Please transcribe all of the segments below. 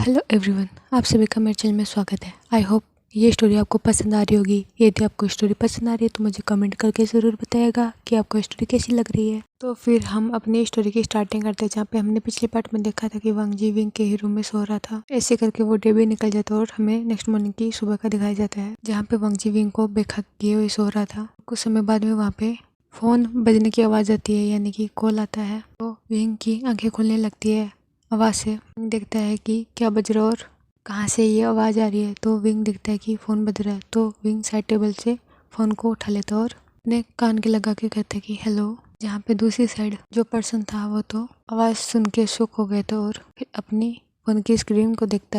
Hello everyone, आप सभी का मेरे चैनल में स्वागत है। आई होप ये स्टोरी आपको पसंद आ रही होगी। यदि आपको स्टोरी पसंद आ रही है तो मुझे कमेंट करके ज़रूर बताइएगा कि आपको स्टोरी कैसी लग रही है। तो फिर हम अपनी स्टोरी की स्टार्टिंग करते हैं, जहाँ पे हमने पिछले पार्ट में देखा था कि वांग जी विंग के ही रूम में सो रहा था। ऐसे करके वो डे भी निकल जाता है और हमें नेक्स्ट मॉर्निंग की सुबह का दिखाया जाता है, जहाँ पे वांग जी विंग को बेखक किए हुए सो रहा था। कुछ समय बाद में वहाँ पे फ़ोन बजने की आवाज़ आती है, यानी कि कॉल आता है। तो विंग की आंखें खुलने लगती है आवाज़ से। विंग देखता है कि क्या बज रहा है और कहाँ से ये आवाज़ आ रही है। तो विंग देखता है कि फ़ोन बज रहा है। तो विंग साइड टेबल से फ़ोन को उठा लेता है और अपने कान के लगा के कहता है कि हेलो। जहाँ पे दूसरी साइड जो पर्सन था वो तो आवाज़ सुन के शॉक हो गया था और फिर अपनी फ़ोन की स्क्रीन को देखता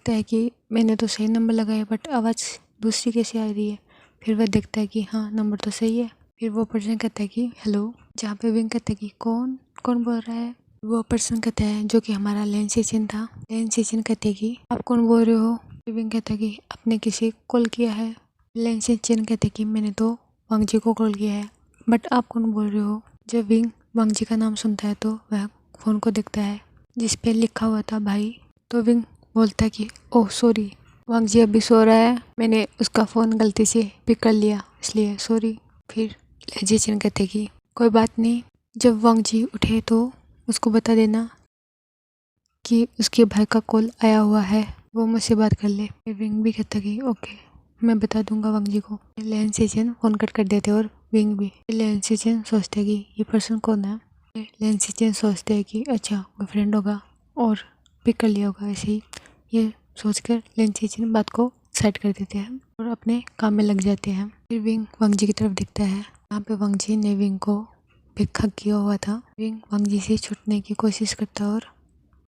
है कि मैंने तो सही नंबर लगाया, बट आवाज़ दूसरी कैसे आ रही है। फिर वह देखता है कि हाँ, नंबर तो सही है। फिर वो पर्सन कहता है कि हेलो। जहाँ पे विंग कहता है कि कौन कौन बोल रहा है। वो पर्सन कहता है, जो कि हमारा लेन सेशन था। लेन सेशन कहते हैं कि आप कौन बोल रहे हो। विंग कहता है कि आपने किसी को कॉल किया है। लेन सेशन कहते हैं कि मैंने तो वांग जी को कॉल किया है, बट आप कौन बोल रहे हो। जब विंग वांग जी का नाम सुनता है तो वह फ़ोन को देखता है जिस पे लिखा हुआ था भाई। तो विंग बोलता है कि ओह सॉरी, वांग जी अभी सो रहा है, मैंने उसका फ़ोन गलती से पिक कर लिया, इसलिए सॉरी। फिर लेन सेशन कहते हैं कि कोई बात नहीं, जब वांग जी उठे तो उसको बता देना कि उसके भाई का कॉल आया हुआ है, वो मुझसे बात कर ले। विंग भी कहता कि ओके, मैं बता दूंगा वांग जी को। लेन सेजन फ़ोन कट कर देते और विंग भी। लेन सेजन सोचते कि ये पर्सन कौन है। लेन सेजन सोचते हैं कि अच्छा कोई फ्रेंड होगा और पिक कर लिया होगा। ऐसे ही ये सोचकर लेन सेजन बात को साइड कर देते हैं और अपने काम में लग जाते हैं। फिर विंग वांग जी की तरफ दिखता है, यहाँ पे वांग जी ने विंग को बेखक किया हुआ था। विंग वांग जी से छूटने की कोशिश करता और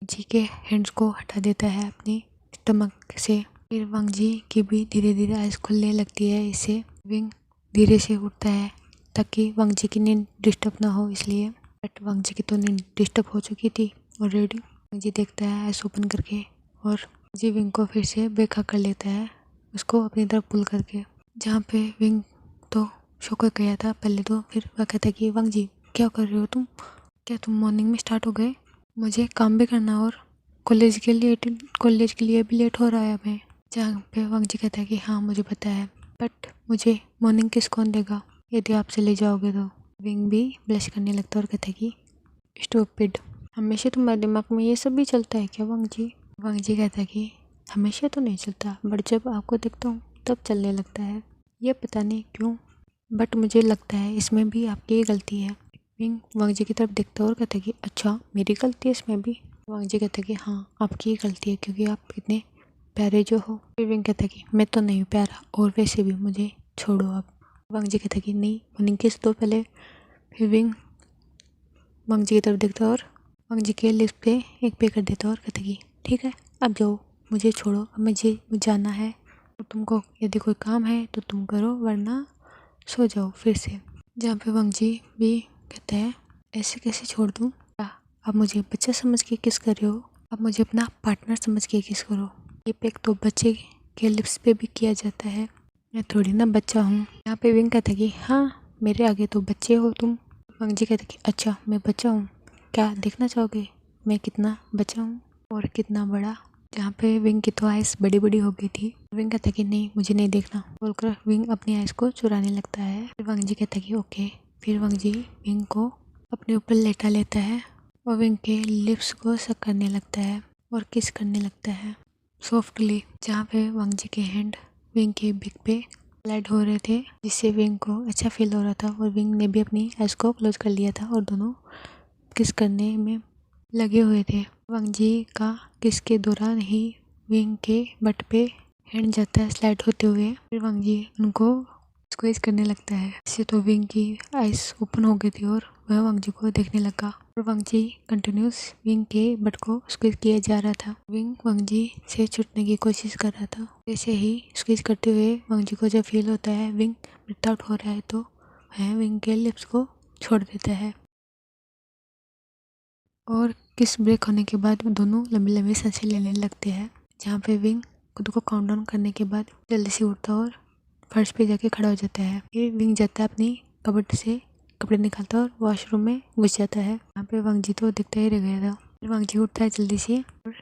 जी के हैंड्स को हटा देता है अपनी स्टमक से। फिर वांग जी की भी धीरे धीरे आइज खुलने लगती है। इससे विंग धीरे से उठता है ताकि वांग जी की नींद डिस्टर्ब ना हो, इसलिए। बट वांग जी की तो नींद डिस्टर्ब हो चुकी थी ऑलरेडी। वांग जी देखता है आइज ओपन करके और जी विंग को फिर से बेखा कर लेता है, उसको अपनी तरफ पुल करके। जहाँ पे विंग तो शौक हो गया था पहले तो। फिर वह कहता है कि वांग जी क्या कर रहे हो तुम, क्या तुम मॉर्निंग में स्टार्ट हो गए, मुझे काम भी करना और कॉलेज के लिए भी लेट हो रहा है हमें। जहाँ पे वांग जी कहता है कि हाँ मुझे पता है, बट मुझे मॉर्निंग किस कौन देगा यदि आप चले जाओगे तो। विंग भी ब्लश करने लगता है और कहता है कि स्टूपिड, हमेशा तुम्हारे दिमाग में ये सब भी चलता है क्या वांग जी। वांग जी कहता है कि हमेशा तो नहीं चलता, बट जब आपको देखता हूँ तब चलने लगता है। ये पता नहीं क्यों, बट मुझे लगता है इसमें भी आपकी ही गलती है। विंग वांग जी की तरफ देखता है और कहता है कि अच्छा मेरी गलती है इसमें भी। वांग जी कहता है कि हाँ आपकी ही गलती है, क्योंकि आप इतने प्यारे जो हो। फिर विंग कहता है कि मैं तो नहीं प्यारा, और वैसे भी मुझे छोड़ो अब। वांग जी कहता है कि नहीं, मॉर्निंग किस दो पहले। फिर विंग वांग जी की तरफ देखता है और वांग जी के लिप्स पे एक पे कर देता है और कहता है कि ठीक है अब जाओ, मुझे छोड़ो, अब मुझे जाना है। और तुमको यदि कोई काम है तो तुम करो, वरना सो जाओ फिर से। जहाँ पे वांग जी भी कहते हैं ऐसे कैसे छोड़ दूँ, आप मुझे बच्चा समझ के किस कर रहे हो, आप मुझे अपना पार्टनर समझ के किस करो। ये पैक तो बच्चे के लिप्स पे भी किया जाता है, मैं थोड़ी ना बच्चा हूँ। यहाँ पे विंग कहता है कि हाँ मेरे आगे तो बच्चे हो तुम। वांग जी कहता है कि अच्छा मैं बच्चा हूँ, क्या देखना चाहोगे मैं कितना बच्चा हूँ और कितना बड़ा। जहाँ पे विंग की तो आइस बड़ी बड़ी हो गई थी। विंग कहता है कि नहीं मुझे नहीं देखना, बोलकर विंग अपनी आइस को चुराने लगता है। फिर वांग जी कहता है कि ओके। फिर वांग जी विंग को अपने ऊपर लेटा लेता है और विंग के लिप्स को सक करने लगता है और किस करने लगता है सॉफ्टली। जहाँ पे वांग जी के हैंड विंग के बिग पे स्लाइड हो रहे थे, जिससे विंग को अच्छा फील हो रहा था और विंग ने भी अपनी आइस को क्लोज कर लिया था और दोनों किस करने में लगे हुए थे। वांग जी का किस के दौरान ही विंग के बट पे हैंड जाता है स्लाइड होते हुए। फिर वांग जी उनको स्क्वीज करने लगता है। इससे तो विंग की आइस ओपन हो गई थी और वह वांग जी को देखने लगा और वांग जी कंटिन्यूस विंग के बट को स्क्वीज किया जा रहा था। विंग वांग जी से छूटने की कोशिश कर रहा था। जैसे ही स्क्वीज करते हुए वांग जी को जब फील होता है विंग ब्रीथ आउट हो रहा है, तो वह विंग के लिप्स को छोड़ देता है और किस ब्रेक होने के बाद दोनों लंबी लंबी सांसें लेने लगते हैं। जहाँ पे विंग खुद को काउंटडाउन करने के बाद जल्दी से उठता और फर्श पे जाके खड़ा हो जाता है। फिर विंग जाता है अपनी कबर्ड से कपड़े निकालता और वॉशरूम में घुस जाता है। यहाँ पे वांग जी तो दिखता ही रह गया था। फिर वांग जी उठता है जल्दी से और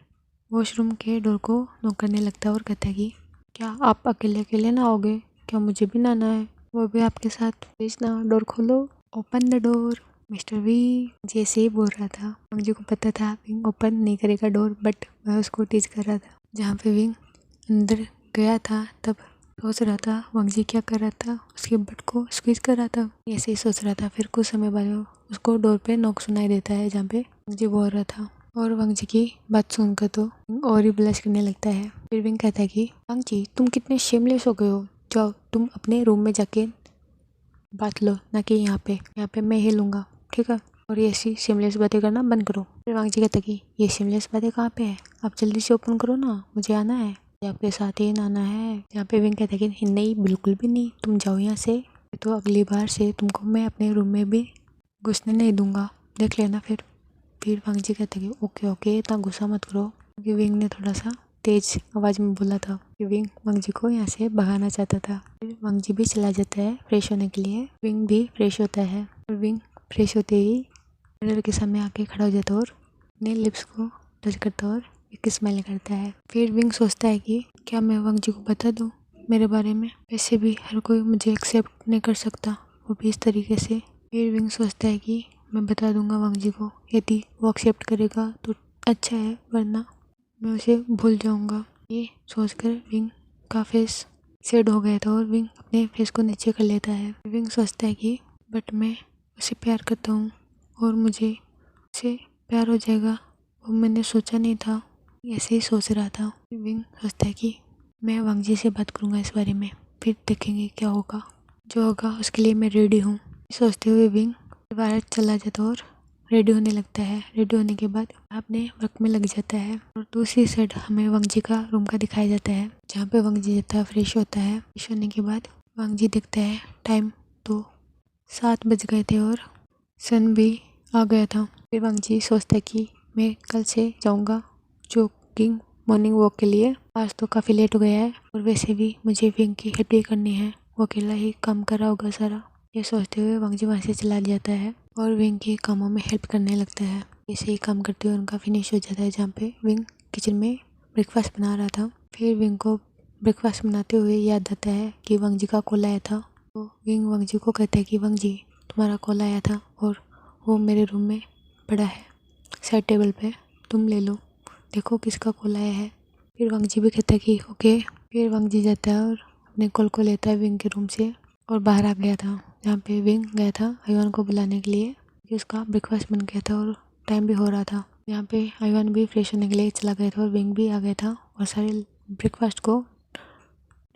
वॉशरूम के डोर को नॉक करने लगता है और कहता है कि क्या आप अकेले अकेले ना आओगे, क्या मुझे भी नहाना है, वो भी आपके साथ, प्लीज ना डोर खोलो, open the door mister wing. जैसे ही बोल रहा था, मुझे को पता था विंग ओपन नहीं करेगा डोर, बट मैं उसको टीच कर रहा था। जहाँ पे विंग अंदर गया था तब सोच रहा था वांग जी क्या कर रहा था, उसके बट को स्क्वीज कर रहा था, ऐसे ही सोच रहा था। फिर कुछ समय बाद उसको डोर पे नॉक सुनाई देता है जहाँ पे वांग जी बोल रहा था, और वांग जी की बात सुनकर तो और ही ब्लश करने लगता है। फिर विंग कहता है कि वांग जी तुम कितने शेमलेस हो गए हो, जाओ तुम अपने रूम में जाके बात लो, ना कि यहाँ पे मैं ही लूँगा, ठीक है, और ये ऐसी शेमलेस बातें करना बंद करो। फिर वांग जी कहता है कि ये शेमलेस बातें कहाँ पे है, आप जल्दी से ओपन करो ना, मुझे आना है, आपके साथ ही आना है। यहाँ पे विंग कहता है कि नहीं बिल्कुल भी नहीं, तुम जाओ यहाँ से, तो अगली बार से तुमको मैं अपने रूम में भी घुसने नहीं दूंगा, देख लेना फिर वांग जी कहते कि ओके ओके इतना गुस्सा मत करो, क्योंकि विंग ने थोड़ा सा तेज आवाज़ में बोला था कि विंग वांग जी को यहाँ से भगाना चाहता था। फिर वांग जी भी चला जाता है फ्रेश होने के लिए, विंग भी फ्रेश होता है, और विंग फ्रेश होते ही मिरर के सामने आके खड़ा हो जाता है और अपने लिप्स को टच करता है और एक स्माइल करता है। फिर विंग सोचता है कि क्या मैं वांग जी को बता दूँ मेरे बारे में, वैसे भी हर कोई मुझे एक्सेप्ट नहीं कर सकता, वो भी इस तरीके से। फिर विंग सोचता है कि मैं बता दूंगा वांग जी को, यदि वो एक्सेप्ट करेगा तो अच्छा है, वरना मैं उसे भूल जाऊंगा। ये सोचकर विंग का फेस सेड हो गया था और विंग अपने फेस को नीचे कर लेता है। विंग सोचता है कि बट मैं उसे प्यार करता हूँ और मुझे उससे प्यार हो जाएगा, वो मैंने सोचा नहीं था, ऐसे ही सोच रहा था। विंग सोचता है कि मैं वांग जी से बात करूँगा इस बारे में, फिर देखेंगे क्या होगा, जो होगा उसके लिए मैं रेडी हूँ। सोचते हुए विंग बाहर चला जाता और रेडी होने लगता है। रेडी होने के बाद अपने वर्क में लग जाता है, और दूसरी साइड हमें वांग जी का रूम का दिखाया जाता है, जहाँ पे वांग जी जाता है फ्रेश होता है। फ्रेश होने के बाद वांग जी देखता है टाइम तो 7 बज गए थे और सन भी आ गया था। फिर वांग जी सोचता है कि मैं कल से जाऊँगा जॉगिंग मॉर्निंग वॉक के लिए, आज तो काफ़ी लेट हो गया है, और वैसे भी मुझे विंग की हेल्प भी करनी है, वो अकेला ही काम कर रहा होगा सारा। ये सोचते हुए वांग जी वहाँ से चला जाता है और विंग के कामों में हेल्प करने लगता है। ऐसे ही काम करते हुए उनका फिनिश हो जाता है, जहाँ पे विंग किचन में ब्रेकफास्ट बना रहा था। फिर विंग को ब्रेकफास्ट बनाते हुए याद आता है कि वांग जी का कॉल आया था, तो विंग वांग जी को कहता है कि वांग जी तुम्हारा कॉल आया था और वो मेरे रूम में पड़ा है साइड टेबल पे, तुम ले लो, देखो किसका कॉल आया है। फिर वांग जी भी कहता है कि ओके। फिर वांग जी जाता है और अपने कॉल को लेता है विंग के रूम से और बाहर आ गया था, जहाँ पे विंग गया था आयुआन को बुलाने के लिए, कि उसका ब्रेकफास्ट बन गया था और टाइम भी हो रहा था। यहाँ पे आयुआन भी फ्रेश होने के लिए चला गया था और विंग भी आ गया था और सारे ब्रेकफास्ट को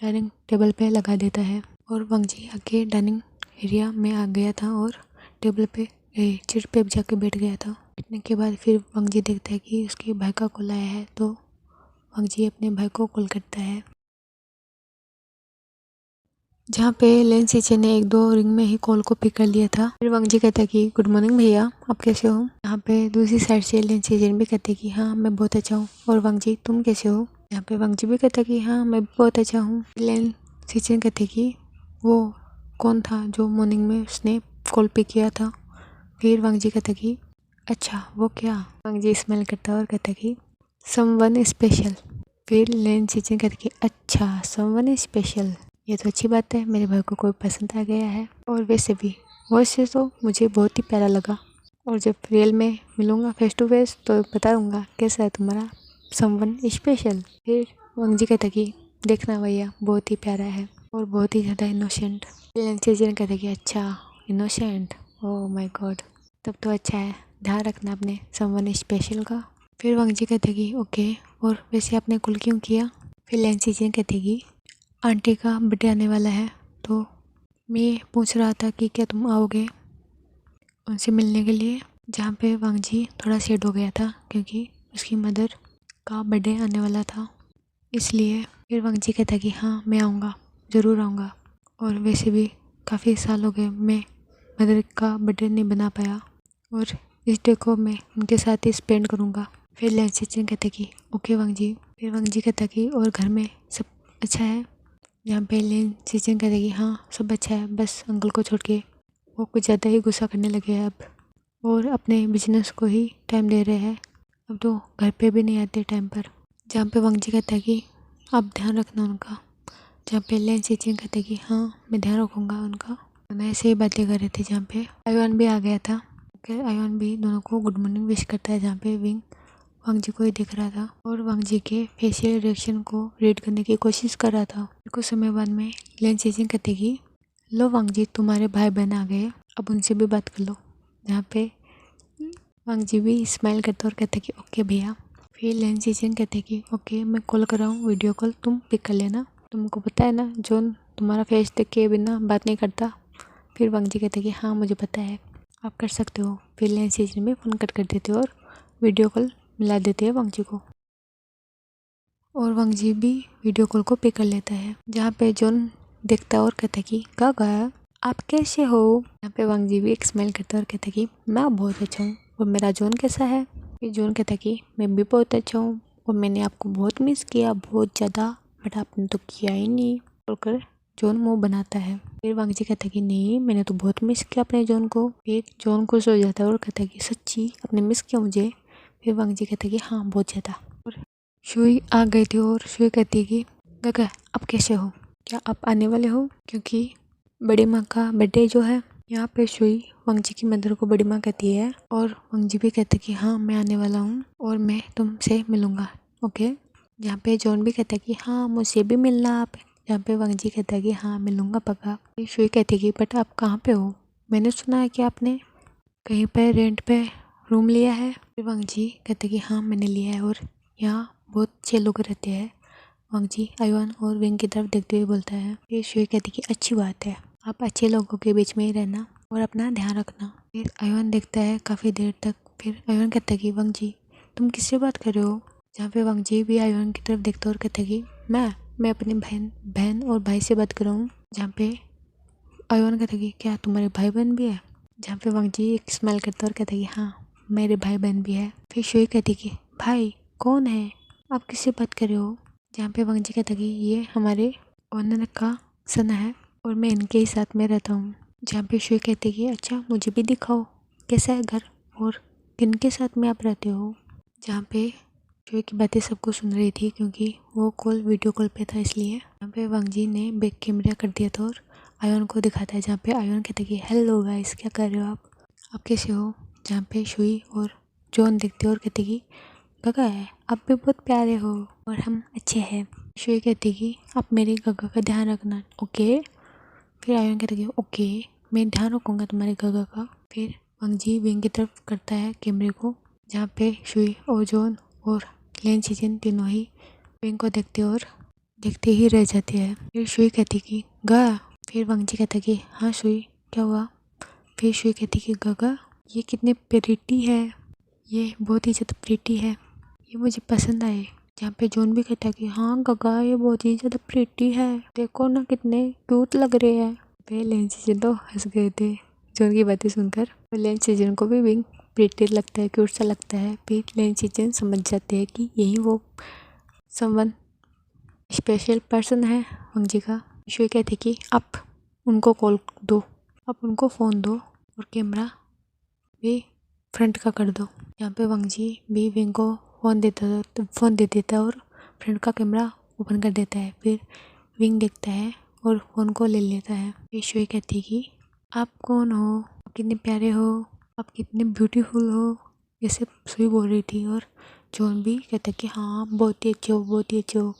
डाइनिंग टेबल पे लगा देता है। और वांग जी आके डाइनिंग एरिया में आ गया था और टेबल पे चेयर पे जाके बैठ गया था। बैठने के बाद फिर वांग जी देखता है कि उसके भाई का कॉल आया है, तो वांग जी अपने भाई को कॉल करता है, जहाँ पे लेन सीचे ने 1-2 रिंग में ही कॉल को पिक कर लिया था। फिर वांग जी कहता है कि गुड मॉर्निंग भैया, आप कैसे हो। यहाँ पे दूसरी साइड से लेन सीचे भी कहते हैं कि हाँ मैं बहुत अच्छा हूँ, और वांग जी तुम कैसे हो। यहाँ पे वांग जी भी कहता है कि हाँ मैं बहुत अच्छा हूँ। लेन सीचे कहते कि वो कौन था जो मॉर्निंग में उसने कॉल पिक किया था। फिर वांग जी कहता कि अच्छा वो क्या। वांग जी स्माइल करता है और कहता कि समवन स्पेशल। फिर लेन सीचे कहते कि अच्छा समवन स्पेशल, ये तो अच्छी बात है, मेरे भाई को कोई पसंद आ गया है, और वैसे भी वैसे तो मुझे बहुत ही प्यारा लगा, और जब रियल में मिलूँगा फेस टू फेस तो बताऊँगा कैसा है तुम्हारा समवन स्पेशल। फिर वांग जी कहता कि देखना भैया बहुत ही प्यारा है और बहुत ही ज़्यादा इनोसेंट। लेंसेजन कहता कि अच्छा इनोसेंट, ओह माय गॉड, तब तो अच्छा है, ध्यान रखना अपने समवन स्पेशल का। फिर वांग जी कहते कि ओके, और वैसे आपने कॉल क्यों किया। फिर लेंसेजन कहते कि आंटी का बर्थडे आने वाला है, तो मैं पूछ रहा था कि क्या तुम आओगे उनसे मिलने के लिए। जहाँ पे वांग जी थोड़ा सैड हो गया था क्योंकि उसकी मदर का बर्थडे आने वाला था, इसलिए। फिर वांग जी कहता कि हाँ मैं आऊँगा, ज़रूर आऊँगा, और वैसे भी काफ़ी साल हो गए मैं मदर का बर्थडे नहीं बना पाया, और इस डे को मैं उनके साथ ही स्पेंड करूँगा। फिर लेंसिचन कहता कि ओके वांग जी। फिर वांग जी कहता कि और घर में सब अच्छा है। यहाँ पे लेन सीजन कहता कि हाँ सब अच्छा है, बस अंकल को छोड़ के। वो कुछ ज़्यादा ही गुस्सा करने लगे हैं अब, और अपने बिजनेस को ही टाइम दे रहे हैं, अब तो घर पे भी नहीं आते टाइम पर। जहाँ पे वांग जी कहता है कि आप ध्यान रखना उनका। जहाँ पे लेन सीचिन कहते कि हाँ मैं ध्यान रखूँगा उनका। दोनों ऐसे ही बातें कर रहे थे। जहाँ पे आयुन भी आ गया था। आयुन भी दोनों को गुड मॉर्निंग विश करता है। जहाँ पे विंग वांग जी को ही देख रहा था और वांग जी के फेशियल रिएक्शन को रीड करने की कोशिश कर रहा था। कुछ समय बाद में लेन सीचिन कहते कि लो वांग जी तुम्हारे भाई बहन आ गए, अब उनसे भी बात कर लो। जहाँ पे वांग जी भी स्माइल करते और कहते कि ओके भैया। फिर लेन सीचिन कहते कि ओके मैं कॉल कर रहा हूँ, वीडियो कॉल तुम पिक कर लेना। तुमको पता है ना जॉन तुम्हारा फेस देख के बिना बात नहीं करता। फिर वांग जी कहते कि हाँ मुझे पता है, आप कर सकते हो। फिर लेन सीजन में फ़ोन कट कर देते और वीडियो कॉल मिला देते हैं वांग जी को और वांग जी भी वीडियो कॉल को पे कर लेता है। जहाँ पे जॉन देखता है और कहता है कि गागा आप कैसे हो। यहाँ पे वांग जी भी एक स्माइल करता है और कहता है कि मैं बहुत अच्छा हूँ और मेरा जॉन कैसा है। फिर जॉन कहता है कि मैं भी बहुत अच्छा हूँ और मैंने आपको बहुत मिस किया, बहुत ज़्यादा, बट आपने तो किया ही नहीं बोलकर जॉन मुंह बनाता है। फिर वांग जी कहता है कि नहीं मैंने तो बहुत मिस किया अपने जॉन को। फिर जॉन खुश हो जाता है और कहता है कि सच्ची आपने मिस किया मुझे। फिर वांग जी कहता है कि हाँ बहुत ज़्यादा। और शुई आ गई थी और शुई कहती है कि गागा आप कैसे हो, क्या आप आने वाले हो, क्योंकि बड़ी माँ का बर्थडे जो है। यहाँ पे शुई वांग जी की मदर को बड़ी माँ कहती है और वांग जी भी कहते कि हाँ मैं आने वाला हूँ और मैं तुमसे मिलूँगा, ओके। जहाँ पे जॉन भी कहता है कि हाँ मुझसे भी मिलना आप। जहाँ पे वांग जी कहता है कि हाँ मिलूँगा पक्का। शुई कहती है कि बट आप कहाँ पे हो, मैंने सुना है कि आपने कहीं पे रेंट पे रूम लिया है। फिर वांग जी कहते कि हाँ मैंने लिया है और यहाँ बहुत अच्छे लोग रहते हैं। वांग जी आयुन और विंग की तरफ देखते हुए बोलता है। फिर शुई कहती कि अच्छी बात है, आप अच्छे लोगों के बीच में ही रहना और अपना ध्यान रखना। फिर आयुन देखता है काफ़ी देर तक। फिर आयुन कहता है कि वांग जी तुम किससे बात कर रहे हो। जहाँ पे वांग जी भी आयुन की तरफ देखता है और कहता है कि मैं अपनी बहन और भाई से बात कर रहा हूँ। जहाँ पे आयुन कहता है कि क्या तुम्हारे भाई बहन भी है। जहाँ पे वांग जी एक स्माइल करता है और कहता है कि हाँ मेरे भाई बहन भी है। फिर शुई कहती कि भाई कौन है, आप किससे बात कर रहे हो। जहाँ पे वांग जी कहता कि ये हमारे ओनर का सन है और मैं इनके ही साथ में रहता हूँ। जहाँ पे शुई कहते कि अच्छा मुझे भी दिखाओ कैसा है घर और किनके साथ में आप रहते हो। जहाँ पे शुई की बातें सबको सुन रही थी क्योंकि वो कॉल वीडियो कॉल पे था इसलिए। यहाँ पे वांग जी ने बैक कैमरा कर दिया था और आयुन को दिखाता है। जहाँ पे आयुन कहते कि हेलो गाइस क्या कर रहे हो आप कैसे हो। जहाँ पे शुई और जॉन देखते और कहते कि गगा है आप भी बहुत प्यारे हो और हम अच्छे हैं। शुई कहती कि आप मेरे गगा का ध्यान रखना, ओके। फिर आयुन कहते कि ओके मैं ध्यान रखूँगा तुम्हारे गगा का। फिर वांग जी विंग की तरफ करता है कैमरे को। जहाँ पे शुई और जॉन और लेन सीजन तीनों ही विंग को देखते ही रह जाते हैं। फिर शुई कहती कि गा। फिर वांग जी कहता कि हाँ शुई क्या हुआ। फिर शुई कहती कि गगा ये कितनी प्रिटी है, ये बहुत ही ज़्यादा प्रिटी है, ये मुझे पसंद आए। जहाँ पे जॉन भी कहता है कि हाँ गगा ये बहुत ही ज़्यादा प्रिटी है, देखो ना कितने क्यूट लग रहे हैं। फिर लेन सीजन तो हंस गए थे जॉन की बातें सुनकर। लेन सीजन को भी विंग प्रिटी लगता है, क्यूट सा लगता है। फिर लेन सीजन समझ जाते हैं कि यही वो समवन स्पेशल पर्सन है वांग जी का। शुई कहते कि आप उनको कॉल दो, आप उनको फ़ोन दो और कैमरा भी फ्रंट का कर दो। यहाँ पे वांग जी भी विंग को फ़ोन दे देता है और फ्रंट का कैमरा ओपन कर देता है। फिर विंग देखता है और फ़ोन को ले लेता है। फिर शुई कहती है कि आप कौन हो, आप कितने प्यारे हो, आप कितने ब्यूटीफुल हो, ये सब शुई बोल रही थी। और जॉन भी कहता है कि हाँ बहुत ही अच्छे हो, बहुत ही अच्छे हो।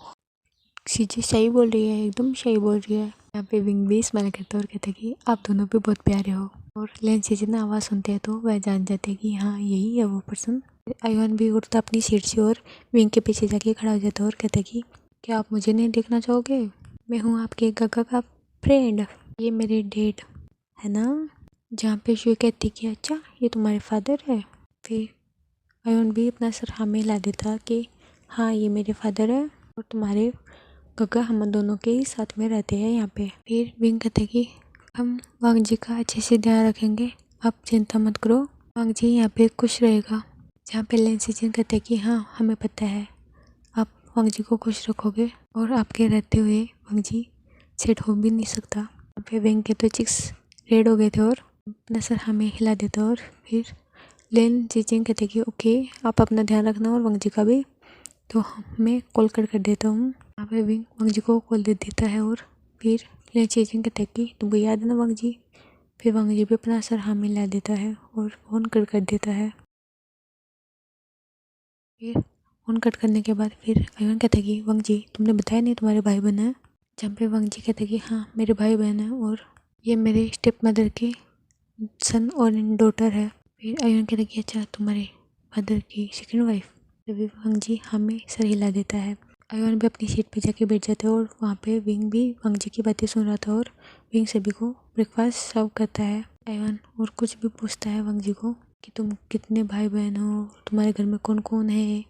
सीजी सही बोल रही है, एकदम सही बोल रही है। यहाँ पे विंग भी स्माइल करता है और कहता है कि आप दोनों भी बहुत प्यारे हो। और लेन सीजन आवाज़ सुनते हैं तो वह जान जाते हैं कि हाँ यही है वो पर्सन। आयुन भी उठता अपनी सीट से और विंग के पीछे जाके खड़ा हो जाता है और कहता है कि क्या आप मुझे नहीं देखना चाहोगे, मैं हूँ आपके गगा का फ्रेंड, ये मेरे डेड है ना। जहाँ पे शुई कहती कि अच्छा ये तुम्हारे फादर है। फिर आयुन भी अपना सर हाँ में हिला देता कि हाँ ये मेरे फादर है और तुम्हारे गगा हम दोनों के ही साथ में रहते हैं यहाँ पे। फिर विंग कहते कि हम वांग जी का अच्छे से ध्यान रखेंगे, आप चिंता मत करो, वांग जी यहाँ पे खुश रहेगा। जहाँ पे लेन सीजन कहते कि हाँ हमें पता है आप वांग जी को खुश रखोगे और आपके रहते हुए वांग जी सेट हो भी नहीं सकता। यहाँ पे विंग के तो चिक्स रेड हो गए थे और अपना सर हमें हिला देता। और फिर लेन सीजन कहते कि ओके आप अपना ध्यान रखना और वांग जी का भी। तो मैं कॉल कर देता हूँ। यहाँ पे विंग वांग जी को कॉल दे देता है और फिर ले चेजिंग कहता है कि तुमको याद है ना वांग जी। फिर वांग जी भी अपना सर हाँ मिला देता है और फ़ोन कर देता है। फिर फ़ोन कट करने के बाद फिर आयुन कहता है कि वांग जी तुमने बताया नहीं तुम्हारे भाई बहन हैं। जहाँ पे वांग जी कहते हैं कि हाँ मेरे भाई बहन हैं और ये मेरे स्टेप मदर के सन और डॉटर है। फिर आयुन कहता है कि अच्छा तुम्हारे फादर की सेकंड वाइफ। तभी वांग जी हमें सर हिला देता है। आयुन भी अपनी सीट पे जाके बैठ जाता है और वहाँ पे विंग भी वांग जी की बातें सुन रहा था और विंग सभी को ब्रेकफास्ट सर्व करता है। आयुन और कुछ भी पूछता है वांग जी को कि तुम कितने भाई बहन हो, तुम्हारे घर में कौन कौन है,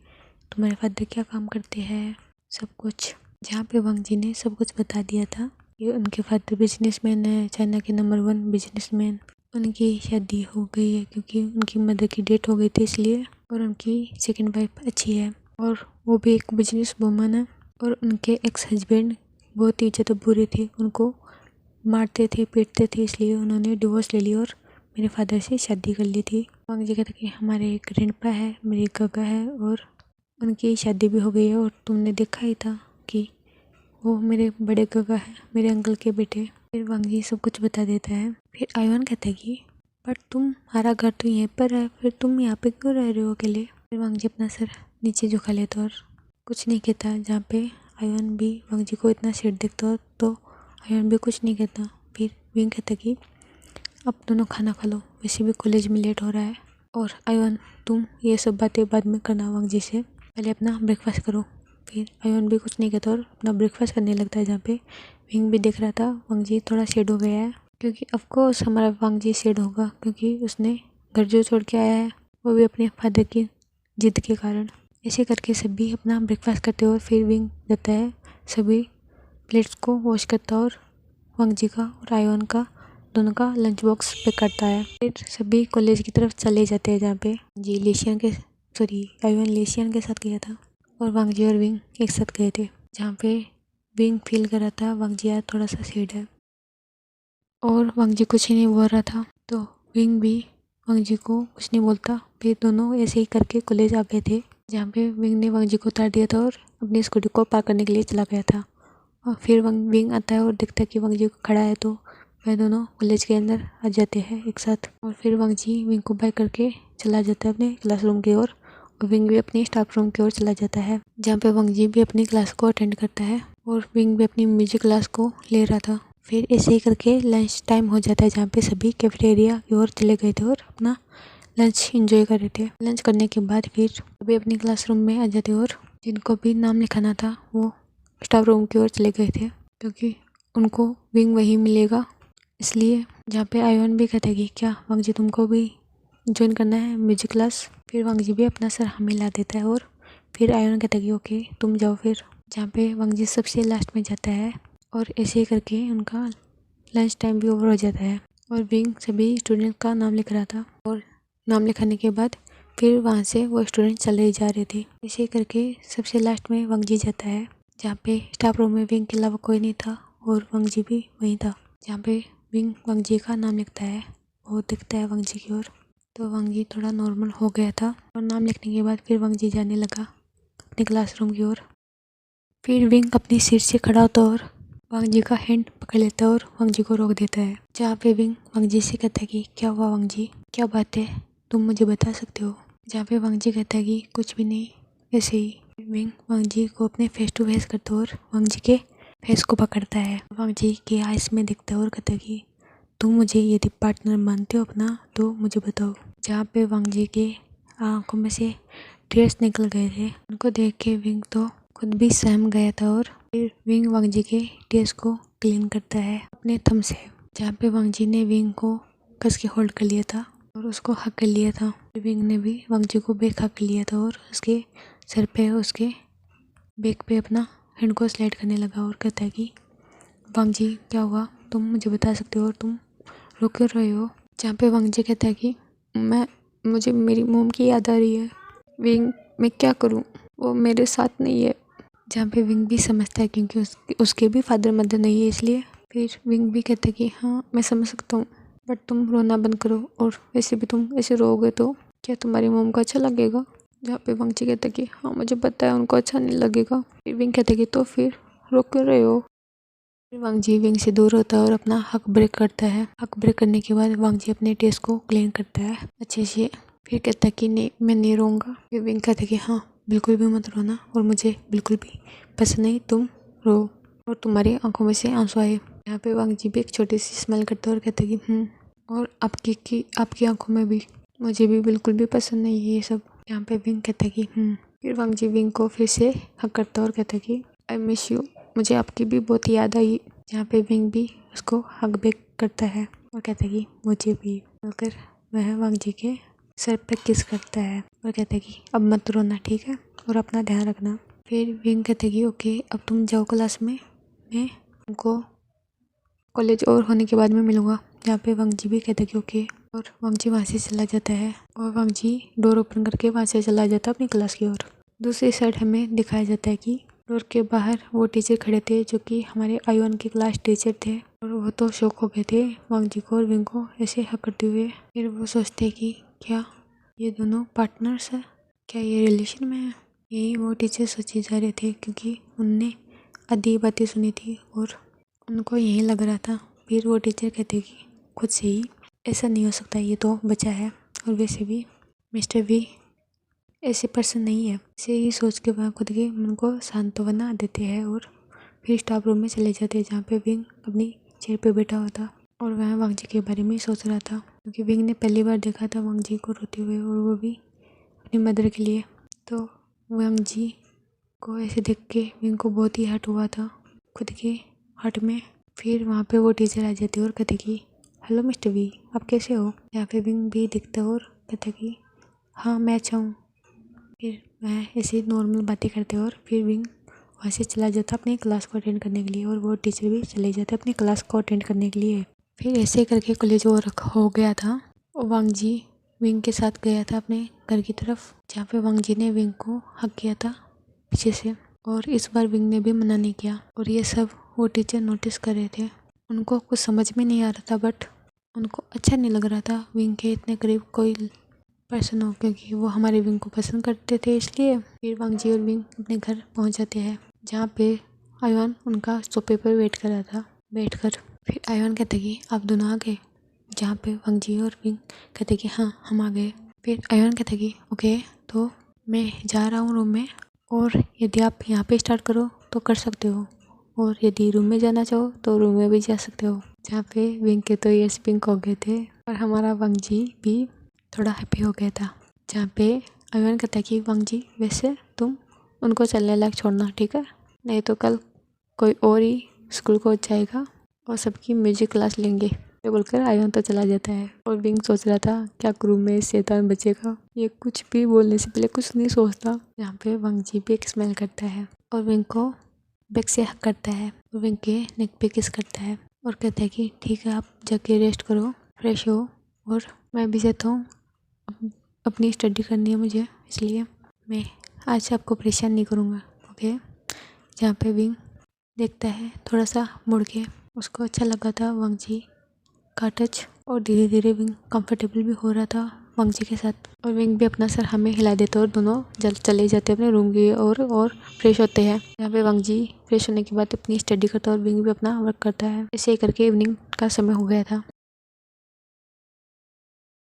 तुम्हारे फादर क्या काम करते हैं, सब कुछ। जहाँ पे वांग जी ने सब कुछ बता दिया था। ये उनके फादर बिजनेसमैन है, चाइना के नंबर 1 बिजनेसमैन। उनकी शादी हो गई है क्योंकि उनकी मदर की डेथ हो गई थी इसलिए। और उनकी सेकंड वाइफ अच्छी है और वो भी एक बिजनेस वूमन है। और उनके एक्स हस्बैंड बहुत ही ज़्यादा बुरे थे, उनको मारते थे पीटते थे, इसलिए उन्होंने डिवोर्स ले लिया और मेरे फादर से शादी कर ली थी। वांग जी कहते कि हमारे एक ग्रैंडपा है, मेरी गगा है और उनकी शादी भी हो गई है और तुमने देखा ही था कि वो मेरे बड़े गगा है, मेरे अंकल के बेटे। फिर वांग जी सब कुछ बता देता है। फिर आयुन कहता है कि पर तुम्हारा घर तो यहीं पर है, फिर तुम यहाँ पे क्यों रह रहे हो अकेले। फिर वांग जी अपना सर नीचे झुका लेता और कुछ नहीं कहता। जहाँ पे आयुन भी वांग जी को इतना सिर देखता तो आयुन भी कुछ नहीं कहता। फिर विंग कहता कि अब दोनों खाना खा लो, वैसे भी कॉलेज में लेट हो रहा है। और आयुन तुम ये सब बातें बाद में करना वांग जी से, पहले अपना ब्रेकफास्ट करो। फिर आयुन भी कुछ नहीं कहता और अपना ब्रेकफास्ट करने लगता है। जहाँ पे विंग भी देख रहा था वांग जी थोड़ा शेड हो गया है, क्योंकि ऑफकोर्स हमारा वांग जी शेड होगा क्योंकि उसने घर जो छोड़ के आया है वो भी अपने फादर की जिद के कारण। ऐसे करके सभी अपना ब्रेकफास्ट करते और फिर विंग जाता है, सभी प्लेट्स को वॉश करता और वांग जी का और आयुन का दोनों का लंच बॉक्स पैक करता है। फिर सभी कॉलेज की तरफ चले जाते हैं। जहाँ पे आयुन लेशियन के साथ गया था और वांग जी और विंग एक साथ गए थे। जहाँ पे विंग फील कर रहा था वांग जी यार थोड़ा सा सैड है और वांग जी कुछ ही नहीं बोल रहा था, तो विंग भी वांग जी को कुछ नहीं बोलता। फिर दोनों ऐसे ही करके कॉलेज आ गए थे। जहाँ पे विंग ने वांग जी को उतार दिया था और अपनी स्कूटी को पार्क करने के लिए चला गया था। और फिर विंग आता है और देखता है कि वांग जी खड़ा है, तो वह दोनों कॉलेज के अंदर आ जाते हैं एक साथ। और फिर वांग जी विंग को बाय करके चला जाता है अपने क्लासरूम की ओर और विंग भी अपनी स्टाफ रूम की ओर चला जाता है। जहाँ पे वांग जी भी अपनी क्लास को अटेंड करता है और विंग भी अपनी म्यूजिक क्लास को ले रहा था। फिर ऐसे ही करके लंच टाइम हो जाता है। जहाँ पे सभी कैफेटेरिया की ओर चले गए थे और अपना लंच एंजॉय कर रहे थे। लंच करने के बाद फिर सभी अपनी क्लासरूम में आ जाते और जिनको भी नाम लिखाना था वो स्टाफ रूम की ओर चले गए थे क्योंकि उनको विंग वहीं मिलेगा इसलिए। जहाँ पे आयुन भी कहते कि क्या वांग जी तुमको भी ज्वाइन करना है म्यूजिक क्लास। फिर वांग जी भी अपना सर हमें ला देता है और फिर आयुन कहता कि ओके तुम जाओ फिर। जहाँ पे वांग जी सबसे लास्ट में जाता है और ऐसे ही करके उनका लंच टाइम भी ओवर हो जाता है और विंग सभी स्टूडेंट का नाम लिख रहा था। और नाम लिखाने के बाद फिर वहाँ से वो स्टूडेंट चले जा रहे थे। ऐसे करके सबसे लास्ट में वांग जी जाता है, जहाँ पे स्टाफ रूम में विंग के अलावा कोई नहीं था और वांग जी भी वहीं था। जहाँ पे विंग वांग जी का नाम लिखता है, वो दिखता है वांग जी की ओर, तो वांग जी थोड़ा नॉर्मल हो गया था। और नाम लिखने के बाद फिर वांग जी जाने लगा अपने क्लासरूम की ओर। फिर विंग अपनी सीट से खड़ा होता और वांग जी का हैंड पकड़ लेता है और वांग जी को रोक देता है। जहाँ पे विंग वांग जी से कहता है कि क्या हुआ वांग जी, क्या बात है, तुम मुझे बता सकते हो। जहाँ पे वांग जी कहता है कि कुछ भी नहीं, ऐसे ही। विंग वांग जी को अपने फेस टू फेस करता है और वांग जी के फेस को पकड़ता है। वांग जी के आइस में दिखता है और कहता है कि तुम मुझे यदि पार्टनर मानते हो अपना तो मुझे बताओ। जहाँ पे वांग जी के आंखों में से टीयर्स निकल गए थे। उनको देख के विंग तो खुद भी सहम गया था और फिर विंग वांग जी के टीयर्स को क्लीन करता है अपने थंब से। जहाँ पे वांग जी ने विंग को कस के होल्ड कर लिया था और उसको हक कर लिया था। विंग ने भी वांग जी को बैक हक कर लिया था और उसके सर पे उसके बैक पे अपना हैंड को स्लाइड करने लगा और कहता है कि वांग जी क्या हुआ, तुम मुझे बता सकते हो और तुम रो क्यों रहे हो। जहाँ पे वांग जी कहता है कि मुझे मेरी मोम की याद आ रही है, विंग मैं क्या करूँ, वो मेरे साथ नहीं है। जहाँ पे विंग भी समझता है क्योंकि उसके भी फादर मदर नहीं है इसलिए। फिर विंग भी कहता है कि हाँ मैं समझ सकता हूँ, बट तुम रोना बंद करो और वैसे भी तुम ऐसे रोओगे तो क्या तुम्हारी मोम को अच्छा लगेगा। जहाँ पे वांगजी कहता कि हाँ मुझे पता है उनको अच्छा नहीं लगेगा। फिर विंग कहता कि तो फिर रोक क्यों रहे हो। फिर वांगजी विंग से दूर होता है और अपना हक ब्रेक करता है। हक ब्रेक करने के बाद वांगजी अपने टेस्ट को क्लीन करता है अच्छे से। फिर कहता है कि नहीं मैं नहीं रोऊंगा। फिर विंग कहता है कि हाँ बिल्कुल भी मत रोना और मुझे बिल्कुल भी पसंद नहीं तुम रो और तुम्हारी आंखों में से आंसू आए। यहाँ पे वांगजी भी एक छोटी सी स्माइल करता है और कहता है कि और आपकी आंखों में भी मुझे भी बिल्कुल भी पसंद नहीं है ये सब। यहाँ पे विंग कहता है कि फिर वांगजी विंग को फिर से हक करता है और कहता है कि आई मिस यू, मुझे आपकी भी बहुत याद आई। यहाँ पे विंग भी उसको हक बैक करता है और कहता है कि मुझे भी। बोलकर वह वांगजी के सर पर किस करता है और कहता है कि अब मत रोना ठीक है और अपना ध्यान रखना। फिर विंग कहता है कि ओके अब तुम जाओ क्लास में, मैं तुमको कॉलेज और होने के बाद में मिलूंगा। यहाँ पे वांगजी भी कहता है कि ओके और वांगजी वहाँ से चला जाता है और वांगजी डोर ओपन करके वहाँ से चला जाता है अपनी क्लास की ओर। दूसरी साइड हमें दिखाया जाता है कि डोर के बाहर वो टीचर खड़े थे जो कि हमारे आयुन के क्लास टीचर थे और वो तो शौक हो गए थे वांगजी को और विंग को ऐसे हक करते हुए। फिर वो सोचते कि क्या ये दोनों पार्टनर्स है, क्या ये रिलेशन में है। यही वो टीचर सोचे जा रहे थे क्योंकि उनने आधी बातें सुनी थी और उनको यही लग रहा था। फिर वो टीचर कहते कि खुद से ही ऐसा नहीं हो सकता, ये तो बच्चा है और वैसे भी मिस्टर वी ऐसे पर्सन नहीं है। ऐसे ही सोच के वह खुद के मन को सांत्वना देते हैं और फिर स्टाफ रूम में चले जाते हैं जहाँ पे विंग अपनी चेयर पे बैठा हुआ था और वह वांगजी के बारे में सोच रहा था क्योंकि विंग ने पहली बार देखा था वांगजी को रोते हुए और वो भी अपनी मदर के लिए। तो वांगजी को ऐसे देख के विंग को बहुत ही हर्ट हुआ था खुद के हर्ट में। फिर वहाँ पे वो टीचर आ जाती है और कहते कि हेलो मिस्टर वी आप कैसे हो। यहाँ पे विंग भी दिखता है और कहता कि हाँ मैं अच्छा हूँ। फिर वह ऐसे नॉर्मल बातें करते और फिर विंग वहाँ से चला जाता अपनी क्लास को अटेंड करने के लिए और वो टीचर भी चले जाते अपनी क्लास को अटेंड करने के लिए। फिर ऐसे करके कॉलेज वो हो गया था और वांगजी विंग के साथ गया था अपने घर की तरफ जहाँ पे वांगजी ने विंग को हक किया था पीछे से और इस बार विंग ने भी मना नहीं किया और ये सब वो टीचर नोटिस कर रहे थे। उनको कुछ समझ में नहीं आ रहा था बट उनको अच्छा नहीं लग रहा था विंग के इतने करीब कोई पर्सन हो क्योंकि वो हमारे विंग को पसंद करते थे इसलिए। फिर वांगजी और विंग अपने घर पहुंच जाते हैं जहाँ पे आयुन उनका सोफे पर वेट कर रहा था बैठकर। फिर आयुन कहते कि आप दोनों आ गए, जहाँ पे वांगजी और विंग कहते कि हाँ हम आ गए। फिर आयुन कहते कि ओके तो मैं जा रहा हूँ रूम में और यदि आप यहाँ पे स्टार्ट करो तो कर सकते हो और यदि रूम में जाना चाहो तो रूम में भी जा सकते हो। जहाँ पे विंग के तो ईयर्स पिंक हो गए थे और हमारा वांगजी भी थोड़ा हैप्पी हो गया था। जहाँ पे आयुन कहता है कि वांगजी वैसे तुम उनको चलने लायक छोड़ना ठीक है, नहीं तो कल कोई और ही स्कूल को जाएगा और सबकी म्यूजिक क्लास लेंगे। ये बोलकर आयुन तो चला जाता है और विंग सोच रहा था क्या करूँ मैं इस शैतान बच्चे का, ये कुछ भी बोलने से पहले कुछ नहीं सोचता। यहाँ पे वांगजी भी एक स्मेल करता है और विंग को बैक से हक करता है और विंग के नेक पे किस करता है और कहता है कि ठीक है आप जाके रेस्ट करो फ्रेश हो और मैं भी जाता हूँ, अपनी स्टडी करनी है मुझे इसलिए मैं आज आपको परेशान नहीं करूँगा ओके। जहाँ पे विंग देखता है थोड़ा सा मुड़ के, उसको अच्छा लगा था वांगजी का टच और धीरे धीरे विंग कंफर्टेबल भी हो रहा था वांगजी के साथ और विंग भी अपना सर हमें हिला देता और दोनों जल्द चले जाते अपने रूम की और फ्रेश होते हैं। यहाँ पे वांगजी फ्रेश होने के बाद अपनी स्टडी करता है और विंग भी अपना वर्क करता है। ऐसे ही करके इवनिंग का समय हो गया था।